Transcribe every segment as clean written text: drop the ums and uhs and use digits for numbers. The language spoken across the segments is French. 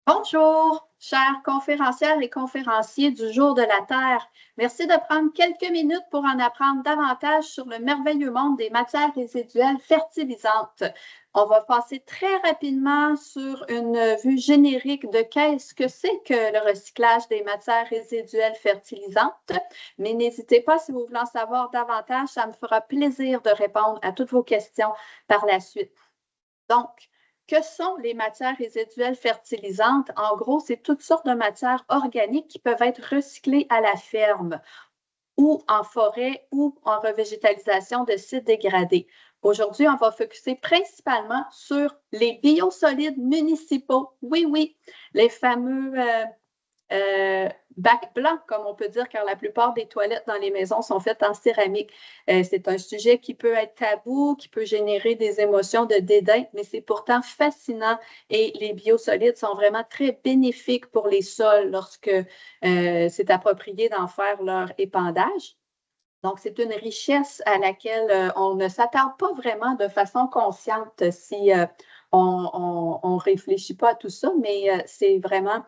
Bonjour, chers conférencières et conférenciers du Jour de la Terre. Merci de prendre quelques minutes pour en apprendre davantage sur le merveilleux monde des matières résiduelles fertilisantes. On va passer très rapidement sur une vue générique de qu'est-ce que c'est que le recyclage des matières résiduelles fertilisantes. Mais n'hésitez pas, si vous voulez en savoir davantage, ça me fera plaisir de répondre à toutes vos questions par la suite. Donc, que sont les matières résiduelles fertilisantes? En gros, c'est toutes sortes de matières organiques qui peuvent être recyclées à la ferme ou en forêt ou en revégétalisation de sites dégradés. Aujourd'hui, on va focuser principalement sur les biosolides municipaux. Oui, oui, les fameux bac blanc, comme on peut dire, car la plupart des toilettes dans les maisons sont faites en céramique. C'est un sujet qui peut être tabou, qui peut générer des émotions de dédain, mais c'est pourtant fascinant et les biosolides sont vraiment très bénéfiques pour les sols lorsque c'est approprié d'en faire leur épandage. Donc, c'est une richesse à laquelle on ne s'attarde pas vraiment de façon consciente si on ne réfléchit pas à tout ça, mais c'est vraiment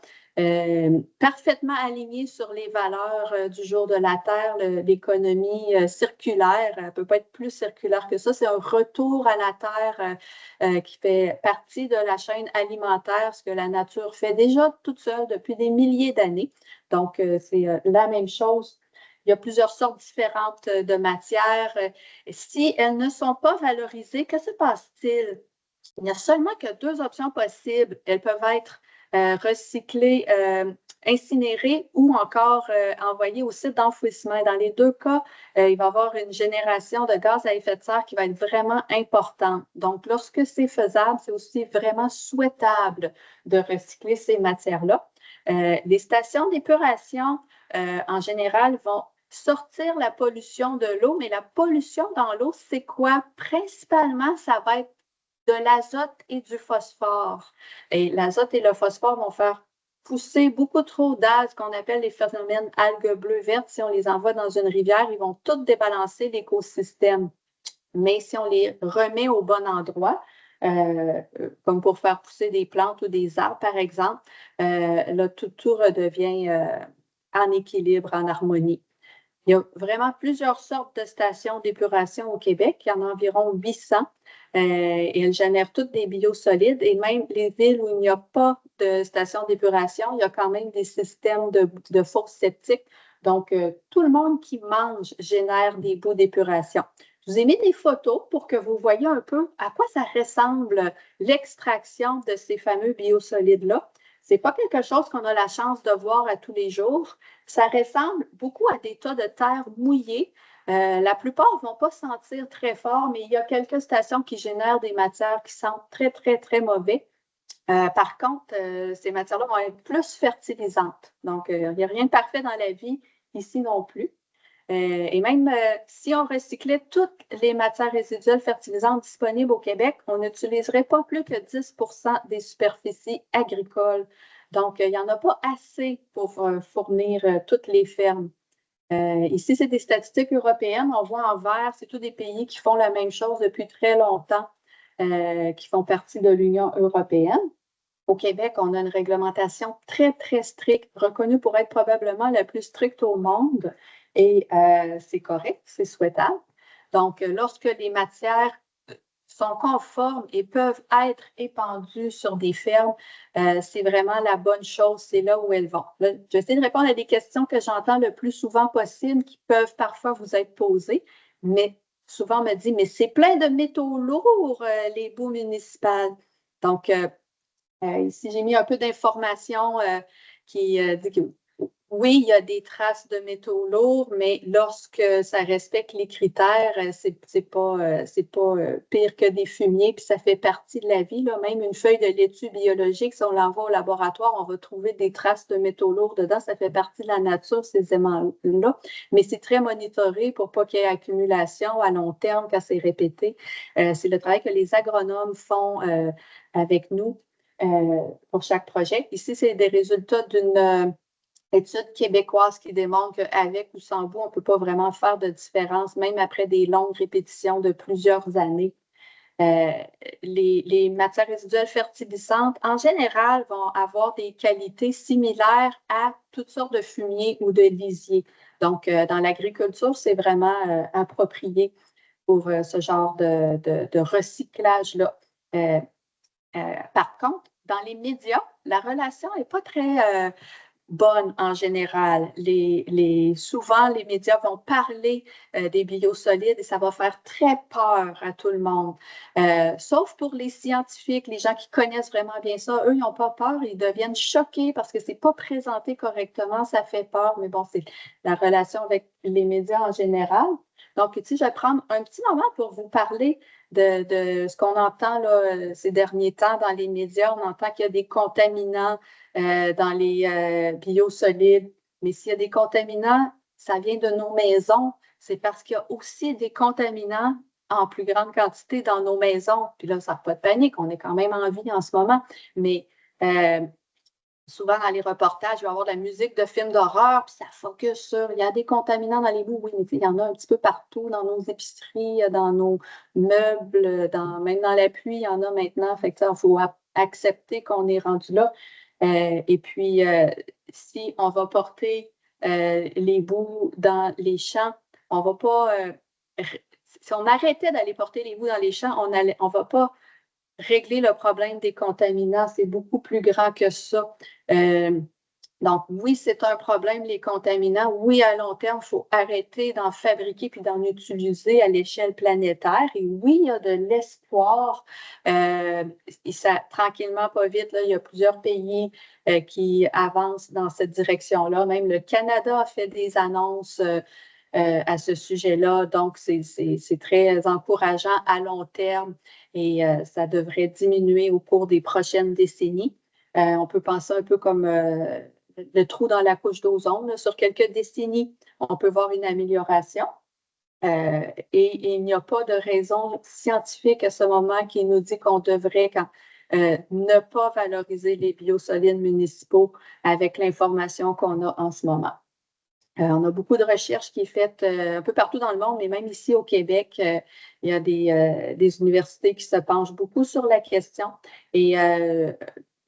parfaitement aligné sur les valeurs du jour de la Terre, l'économie circulaire. Elle ne peut pas être plus circulaire que ça. C'est un retour à la Terre qui fait partie de la chaîne alimentaire, ce que la nature fait déjà toute seule depuis des milliers d'années. Donc, c'est la même chose. Il y a plusieurs sortes différentes de matières. Si elles ne sont pas valorisées, que se passe-t-il? Il n'y a seulement que deux options possibles. Elles peuvent être recyclées, incinérées ou encore envoyées au site d'enfouissement. Dans les deux cas, il va y avoir une génération de gaz à effet de serre qui va être vraiment importante. Donc, lorsque c'est faisable, c'est aussi vraiment souhaitable de recycler ces matières-là. Les stations d'épuration, en général, vont sortir la pollution de l'eau, mais la pollution dans l'eau, c'est quoi? Principalement, ça va être de l'azote et du phosphore. Et l'azote et le phosphore vont faire pousser beaucoup trop d'algues, qu'on appelle les phénomènes algues bleues vertes. Si on les envoie dans une rivière, ils vont toutes débalancer l'écosystème. Mais si on les remet au bon endroit, comme pour faire pousser des plantes ou des arbres, par exemple, là, tout redevient en équilibre, en harmonie. Il y a vraiment plusieurs sortes de stations d'épuration au Québec. Il y en a environ 800 et elles génèrent toutes des biosolides. Et même les villes où il n'y a pas de station d'épuration, il y a quand même des systèmes de fosses septiques. Donc, tout le monde qui mange génère des bouts d'épuration. Je vous ai mis des photos pour que vous voyez un peu à quoi ça ressemble l'extraction de ces fameux biosolides-là. Ce n'est pas quelque chose qu'on a la chance de voir à tous les jours. Ça ressemble beaucoup à des tas de terre mouillée. La plupart ne vont pas sentir très fort, mais il y a quelques stations qui génèrent des matières qui sentent très, très, très mauvais. Par contre, ces matières-là vont être plus fertilisantes. Donc, il n'y a rien de parfait dans la vie, ici non plus. Et même si on recyclait toutes les matières résiduelles fertilisantes disponibles au Québec, on n'utiliserait pas plus que 10 des superficies agricoles. Donc, il n'y en a pas assez pour fournir toutes les fermes. Ici, c'est des statistiques européennes. On voit en vert, c'est tous des pays qui font la même chose depuis très longtemps, qui font partie de l'Union européenne. Au Québec, on a une réglementation très, très stricte, reconnue pour être probablement la plus stricte au monde. Et c'est correct, c'est souhaitable. Donc, lorsque les matières sont conformes et peuvent être épandues sur des fermes, c'est vraiment la bonne chose, c'est là où elles vont. Là, j'essaie de répondre à des questions que j'entends le plus souvent possible, qui peuvent parfois vous être posées, mais souvent on me dit, mais c'est plein de métaux lourds, les boues municipales. Donc, ici, j'ai mis un peu d'informations qui dit que oui, il y a des traces de métaux lourds, mais lorsque ça respecte les critères, c'est pas pire que des fumiers, puis ça fait partie de la vie. Là. Même une feuille de laitue biologique, si on l'envoie au laboratoire, on va trouver des traces de métaux lourds dedans. Ça fait partie de la nature, ces aimants-là. Mais c'est très monitoré pour pas qu'il y ait accumulation à long terme quand c'est répété. C'est le travail que les agronomes font avec nous pour chaque projet. Ici, c'est des résultats d'une étude québécoise qui démontre qu'avec ou sans boue, on ne peut pas vraiment faire de différence, même après des longues répétitions de plusieurs années. Les matières résiduelles fertilisantes, en général, vont avoir des qualités similaires à toutes sortes de fumier ou de lisier. Donc, dans l'agriculture, c'est vraiment approprié pour ce genre de recyclage-là. Par contre, dans les médias, la relation n'est pas très bonne en général. Souvent, les médias vont parler des biosolides et ça va faire très peur à tout le monde. Sauf pour les scientifiques, les gens qui connaissent vraiment bien ça, eux, ils n'ont pas peur, ils deviennent choqués parce que ce n'est pas présenté correctement, ça fait peur, mais bon, c'est la relation avec les médias en général. Donc, je vais prendre un petit moment pour vous parler de ce qu'on entend là, ces derniers temps dans les médias. On entend qu'il y a des contaminants dans les biosolides. Mais s'il y a des contaminants, ça vient de nos maisons. C'est parce qu'il y a aussi des contaminants en plus grande quantité dans nos maisons. Puis là, ça n'a pas de panique, on est quand même en vie en ce moment. Mais souvent, dans les reportages, il va y avoir de la musique de films d'horreur, puis ça focus sur, il y a des contaminants dans les boues, oui, mais il y en a un petit peu partout, dans nos épiceries, dans nos meubles, même dans la pluie, il y en a maintenant. Fait que il faut accepter qu'on est rendu là. Et puis, si on va porter les boues dans les champs, on va pas... si on arrêtait d'aller porter les boues dans les champs, on ne va pas régler le problème des contaminants. C'est beaucoup plus grand que ça. Donc, oui, c'est un problème, les contaminants. Oui, à long terme, il faut arrêter d'en fabriquer puis d'en utiliser à l'échelle planétaire. Et oui, il y a de l'espoir. Tranquillement, pas vite, là, il y a plusieurs pays qui avancent dans cette direction-là. Même le Canada a fait des annonces à ce sujet-là. Donc, c'est très encourageant à long terme et ça devrait diminuer au cours des prochaines décennies. On peut penser un peu comme le trou dans la couche d'ozone. Sur quelques décennies, on peut voir une amélioration. Et il n'y a pas de raison scientifique à ce moment qui nous dit qu'on devrait ne pas valoriser les biosolides municipaux avec l'information qu'on a en ce moment. On a beaucoup de recherches qui est faite un peu partout dans le monde, mais même ici au Québec, il y a des universités qui se penchent beaucoup sur la question. Et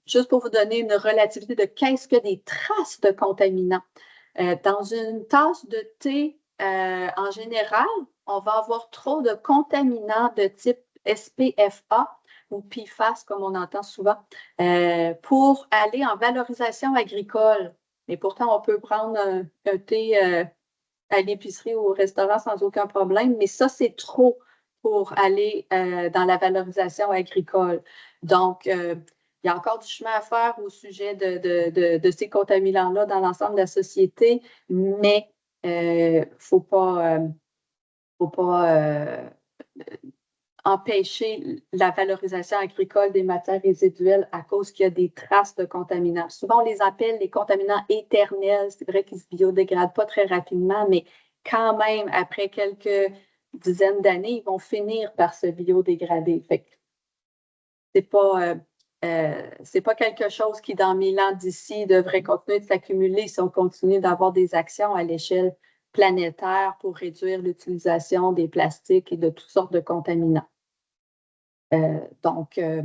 juste pour vous donner une relativité de qu'est-ce que des traces de contaminants. Dans une tasse de thé, en général, on va avoir trop de contaminants de type SPFA ou PFAS, comme on entend souvent, pour aller en valorisation agricole. Mais pourtant, on peut prendre un thé à l'épicerie ou au restaurant sans aucun problème, mais ça, c'est trop pour aller dans la valorisation agricole. Donc, il y a encore du chemin à faire au sujet de ces contaminants-là dans l'ensemble de la société, mais il ne faut pas empêcher la valorisation agricole des matières résiduelles à cause qu'il y a des traces de contaminants. Souvent, on les appelle les contaminants éternels. C'est vrai qu'ils ne se biodégradent pas très rapidement, mais quand même, après quelques dizaines d'années, ils vont finir par se biodégrader. Fait que c'est pas quelque chose qui, dans 1000 ans d'ici, devrait continuer de s'accumuler si on continue d'avoir des actions à l'échelle planétaire pour réduire l'utilisation des plastiques et de toutes sortes de contaminants. Donc, je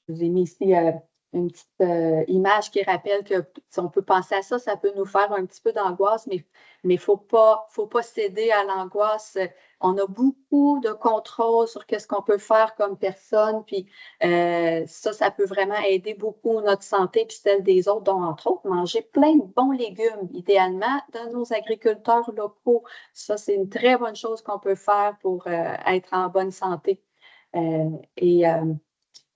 vous ai mis ici une petite image qui rappelle que si on peut penser à ça, ça peut nous faire un petit peu d'angoisse, mais il ne faut pas céder à l'angoisse. On a beaucoup de contrôle sur ce qu'on peut faire comme personne, puis ça peut vraiment aider beaucoup notre santé puis celle des autres, dont entre autres manger plein de bons légumes, idéalement de nos agriculteurs locaux. Ça, c'est une très bonne chose qu'on peut faire pour être en bonne santé.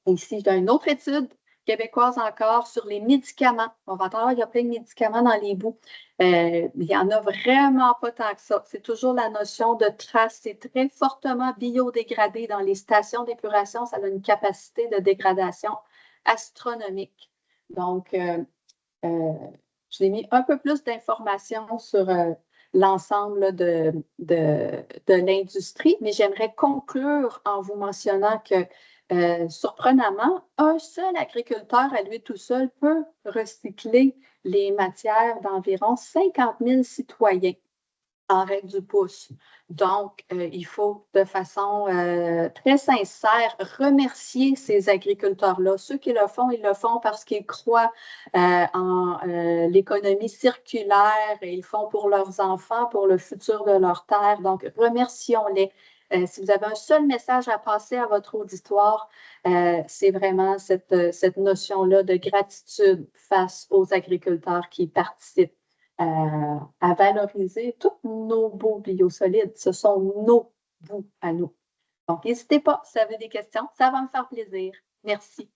Ici, j'ai une autre étude québécoise encore sur les médicaments. On va entendre qu'il y a plein de médicaments dans les boues. Il n'y en a vraiment pas tant que ça. C'est toujours la notion de trace. C'est très fortement biodégradé dans les stations d'épuration. Ça a une capacité de dégradation astronomique. Donc, je vous ai mis un peu plus d'informations sur l'ensemble de l'industrie, mais j'aimerais conclure en vous mentionnant que surprenamment, un seul agriculteur à lui tout seul peut recycler les matières d'environ 50 000 citoyens. en règle du pouce. Donc, il faut de façon très sincère remercier ces agriculteurs-là. Ceux qui le font, ils le font parce qu'ils croient en l'économie circulaire et ils le font pour leurs enfants, pour le futur de leur terre. Donc, remercions-les. Si vous avez un seul message à passer à votre auditoire, c'est vraiment cette notion-là de gratitude face aux agriculteurs qui participent à valoriser tous nos beaux biosolides. Ce sont nos bouts à nous. Donc, n'hésitez pas si vous avez des questions. Ça va me faire plaisir. Merci.